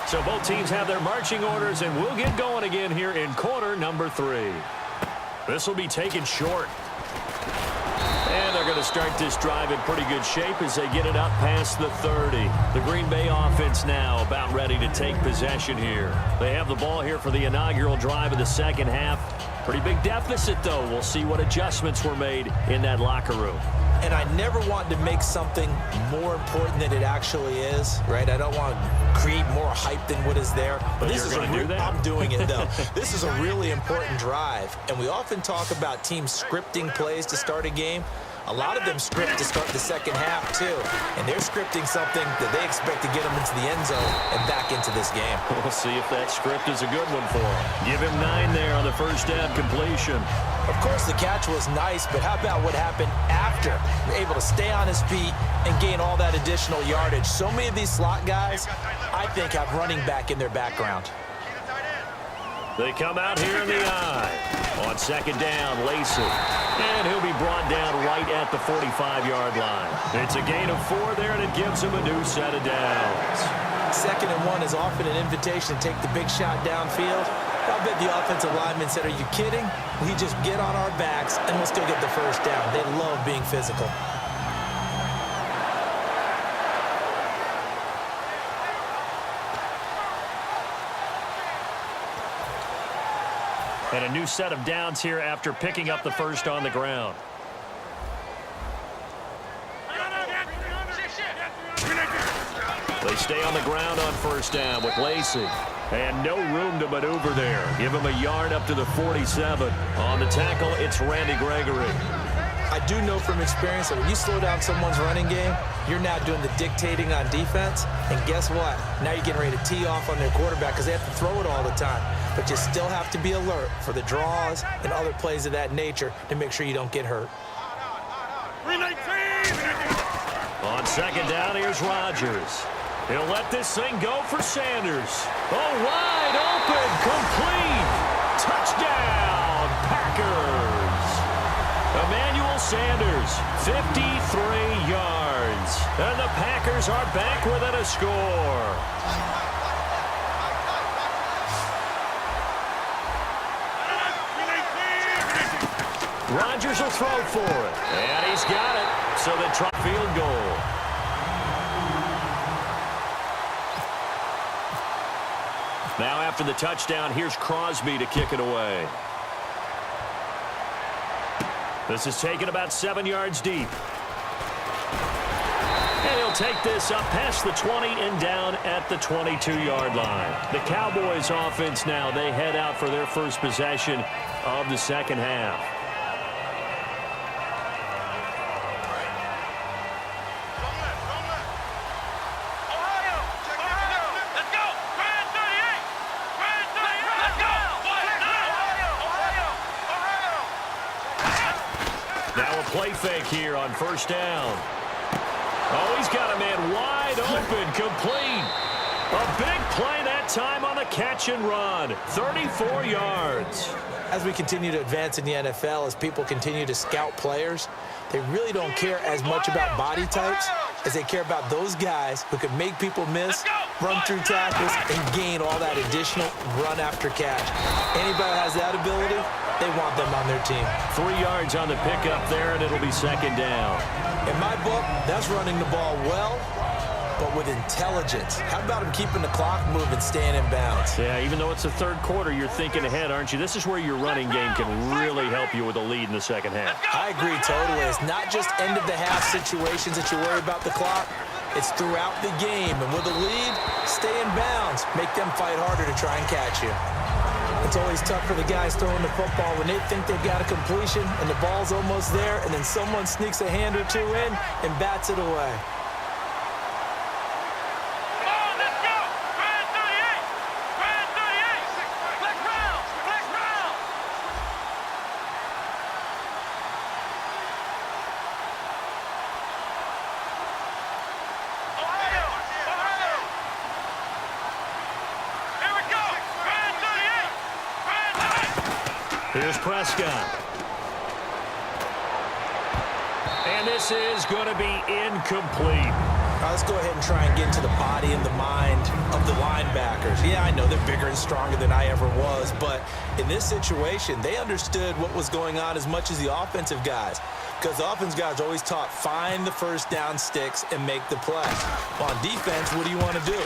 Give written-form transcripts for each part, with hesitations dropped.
So both teams have their marching orders, and we'll get going again here in quarter number 3. This will be taken short. And they're going to start this drive in pretty good shape as they get it up past the 30. The Green Bay offense now about ready to take possession here. They have the ball here for the inaugural drive of the second half. Pretty big deficit, though. We'll see what adjustments were made in that locker room. And I never want to make something more important than it actually is, right? I don't want to create more hype than what is there. But this is going to do that? I'm doing it, though. This is a really important drive. And we often talk about teams scripting plays to start a game. A lot of them script to start the second half, too. And they're scripting something that they expect to get them into the end zone and back into this game. We'll see if that script is a good one for him. Give him 9 there on the first down completion. Of course, the catch was nice, but how about what happened after? You're able to stay on his feet and gain all that additional yardage. So many of these slot guys, I think, have running back in their background. They come out here in the eye. On second down, Lacey. And he'll be brought down right at the 45-yard line. It's a gain of 4 there, and it gives him a new set of downs. 2nd and 1 is often an invitation to take the big shot downfield. I bet the offensive lineman said, are you kidding? We just get on our backs, and we'll still get the first down. They love being physical. And a new set of downs here after picking up the first on the ground. They stay on the ground on first down with Lacey. And no room to maneuver there. Give him a yard up to the 47. On the tackle, it's Randy Gregory. I do know from experience that when you slow down someone's running game, you're now doing the dictating on defense. And guess what? Now you're getting ready to tee off on their quarterback because they have to throw it all the time. But you still have to be alert for the draws and other plays of that nature to make sure you don't get hurt. On second down, here's Rodgers. He'll let this thing go for Sanders. Oh, wide open, complete. Touchdown, Packers. Emmanuel Sanders, 53 yards. And the Packers are back within a score. Rodgers will throw for it. And he's got it. So they try field goal. Now after the touchdown, here's Crosby to kick it away. This is taken about 7 yards deep. And he'll take this up past the 20 and down at the 22-yard line. The Cowboys offense now, they head out for their first possession of the second half. Play fake here on first down. Oh, he's got a man wide open, complete. A big play that time on the catch and run. 34 yards. As we continue to advance in the NFL, as people continue to scout players, they really don't care as much about body types as they care about those guys who can make people miss, run through tackles, and gain all that additional run after catch. Anybody who has that ability, they want them on their team. 3 yards on the pickup there, and it'll be second down. In my book, that's running the ball well, but with intelligence. How about him keeping the clock moving, staying in bounds? Yeah, even though it's the third quarter, you're thinking ahead, aren't you? This is where your running game can really help you with a lead in the second half. I agree totally. It's not just end-of-the-half situations that you worry about the clock. It's throughout the game. And with a lead, stay in bounds. Make them fight harder to try and catch you. It's always tough for the guys throwing the football when they think they've got a completion and the ball's almost there, and then someone sneaks a hand or two in and bats it away. Here's Prescott. And this is going to be incomplete. Let's go ahead and try and get into the body and the mind of the linebackers. Yeah, I know they're bigger and stronger than I ever was, but in this situation, they understood what was going on as much as the offensive guys, because the offensive guys are always taught, find the first down sticks and make the play. On defense, what do you want to do?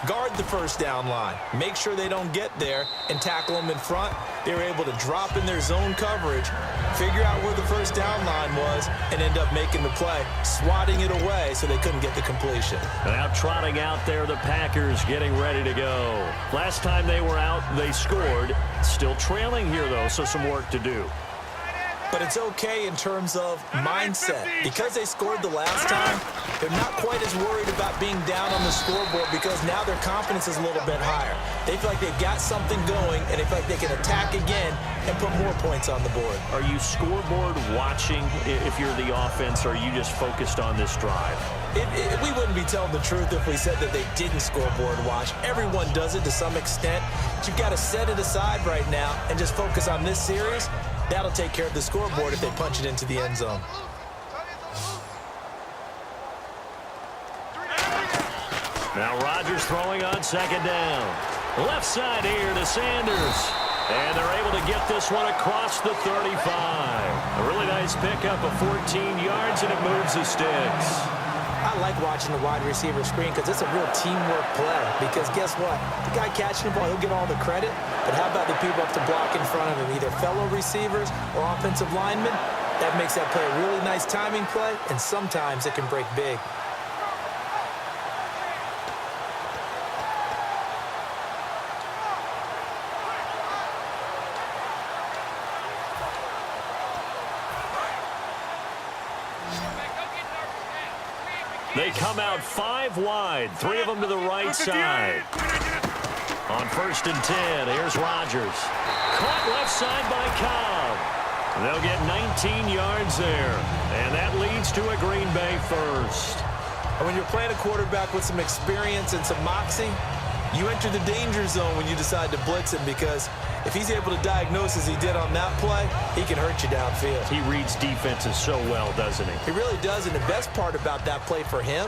Guard the first down line. Make sure they don't get there and tackle them in front. They were able to drop in their zone coverage, figure out where the first down line was, and end up making the play, swatting it away so they couldn't get the completion. Now trotting out there, the Packers getting ready to go. Last time they were out, they scored. Still trailing here, though, so some work to do. But it's okay in terms of mindset. Because they scored the last time, they're not quite as worried about being down on the scoreboard because now their confidence is a little bit higher. They feel like they've got something going, and they feel like they can attack again and put more points on the board. Are you scoreboard watching if you're the offense, or are you just focused on this drive? We wouldn't be telling the truth if we said that they didn't scoreboard watch. Everyone does it to some extent. But you've got to set it aside right now and just focus on this series. That'll take care of the scoreboard if they punch it into the end zone. Now Rodgers throwing on second down. Left side here to Sanders. And they're able to get this one across the 35. A really nice pickup of 14 yards, and it moves the sticks. I like watching the wide receiver screen because it's a real teamwork play. Because guess what? The guy catching the ball, he'll get all the credit. But how about the people up to block in front of him, either fellow receivers or offensive linemen? That makes that play a really nice timing play, and sometimes it can break big. They come out 5 wide, 3 of them to the right side. On 1st and 10, here's Rodgers. Caught left side by Cobb. They'll get 19 yards there, and that leads to a Green Bay first. And when you're playing a quarterback with some experience and some moxie, you enter the danger zone when you decide to blitz him, because if he's able to diagnose as he did on that play, he can hurt you downfield. He reads defenses so well, doesn't he? He really does, and the best part about that play for him,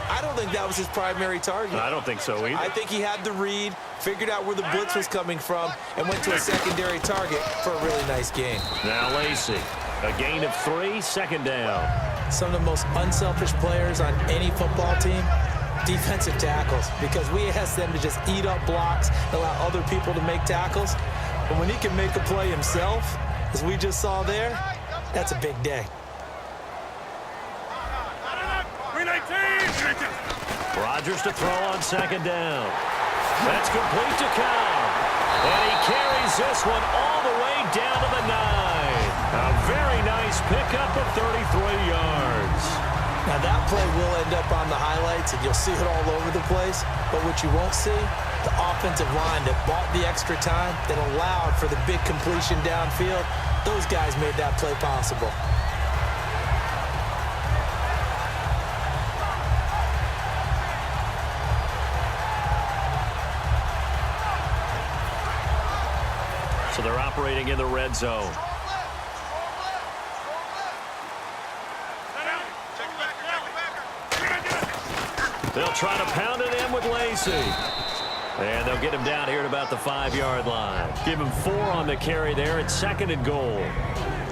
I don't think that was his primary target. I don't think so either. I think he had the read, figured out where the blitz was coming from, and went to a secondary target for a really nice gain. Now Lacy, a gain of 3, second down. Some of the most unselfish players on any football team, defensive tackles, because we ask them to just eat up blocks and allow other people to make tackles. But when he can make a play himself, as we just saw there, that's a big day. Rodgers to throw on second down. That's complete to Cobb. And he carries this one all the way down to the 9. A very nice pickup of 33 yards. Now that play will end up on the highlights, and you'll see it all over the place. But what you won't see, the offensive line that bought the extra time, that allowed for the big completion downfield, those guys made that play possible. So they're operating in the red zone. They'll try to pound it in with Lacy. And they'll get him down here at about the 5-yard line. Give him 4 on the carry there. It's 2nd and goal.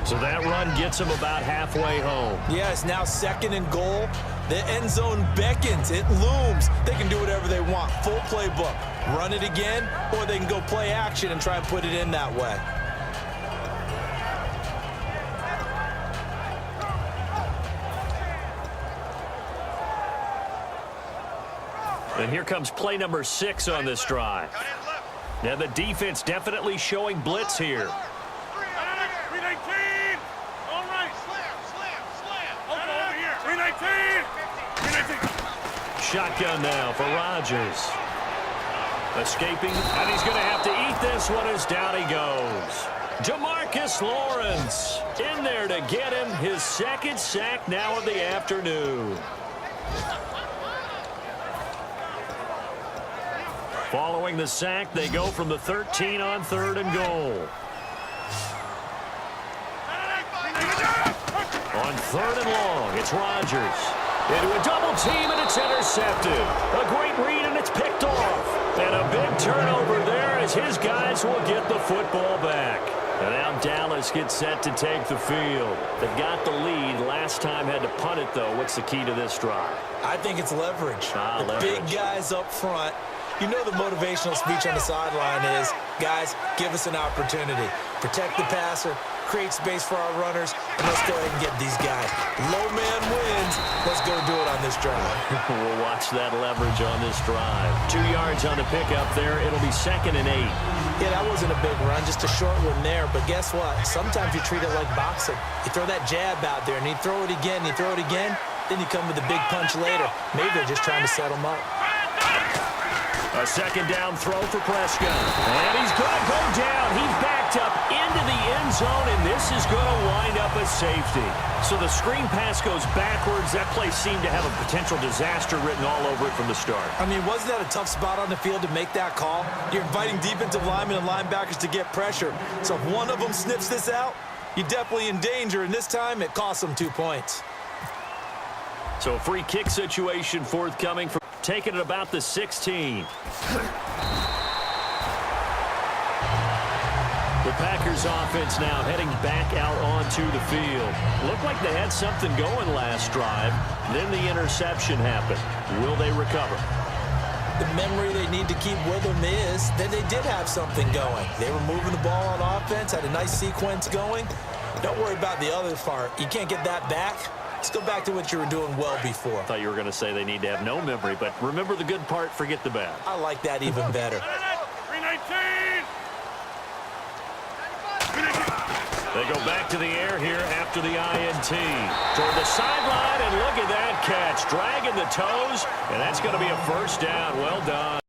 So that run gets him about halfway home. Yeah, it's now 2nd and goal. The end zone beckons. It looms. They can do whatever they want. Full playbook. Run it again, or they can go play action and try and put it in that way. And here comes play number 6 on this drive. Now the defense definitely showing blitz here. Shotgun now for Rodgers. Escaping, and he's going to have to eat this one as down he goes. Demarcus Lawrence in there to get him his 2nd sack now of the afternoon. Following the sack, they go from the 13 on 3rd and goal. On 3rd and long, it's Rodgers. Into a double team, and it's intercepted. A great read, and it's picked off. And a big turnover there as his guys will get the football back. And now Dallas gets set to take the field. They've got the lead. Last time had to punt it, though. What's the key to this drive? I think it's leverage. The big guys up front. You know the motivational speech on the sideline is, guys, give us an opportunity. Protect the passer, create space for our runners, and let's go ahead and get these guys. Low man wins. Let's go do it on this drive. We'll watch that leverage on this drive. 2 yards on the pickup there. It'll be 2nd and 8. Yeah, that wasn't a big run, just a short one there. But guess what? Sometimes you treat it like boxing. You throw that jab out there, and you throw it again, you throw it again, then you come with a big punch later. Maybe they're just trying to set them up. A 2nd down throw for Prescott. And he's going to go down. He's backed up into the end zone, and this is going to wind up a safety. So the screen pass goes backwards. That play seemed to have a potential disaster written all over it from the start. I mean, wasn't that a tough spot on the field to make that call? You're inviting defensive linemen and linebackers to get pressure. So if one of them sniffs this out, you're definitely in danger, and this time it costs them 2 points. So a free kick situation forthcoming from taking it about the 16. The Packers offense now heading back out onto the field. Looked like they had something going last drive. Then the interception happened. Will they recover? The memory they need to keep with them is that they did have something going. They were moving the ball on offense, had a nice sequence going. Don't worry about the other part. You can't get that back. Let's go back to what you were doing well before. I thought you were going to say they need to have no memory, but remember the good part, forget the bad. I like that even better. 319! They go back to the air here after the INT. Toward the sideline, and look at that catch. Dragging the toes, and that's going to be a 1st down. Well done.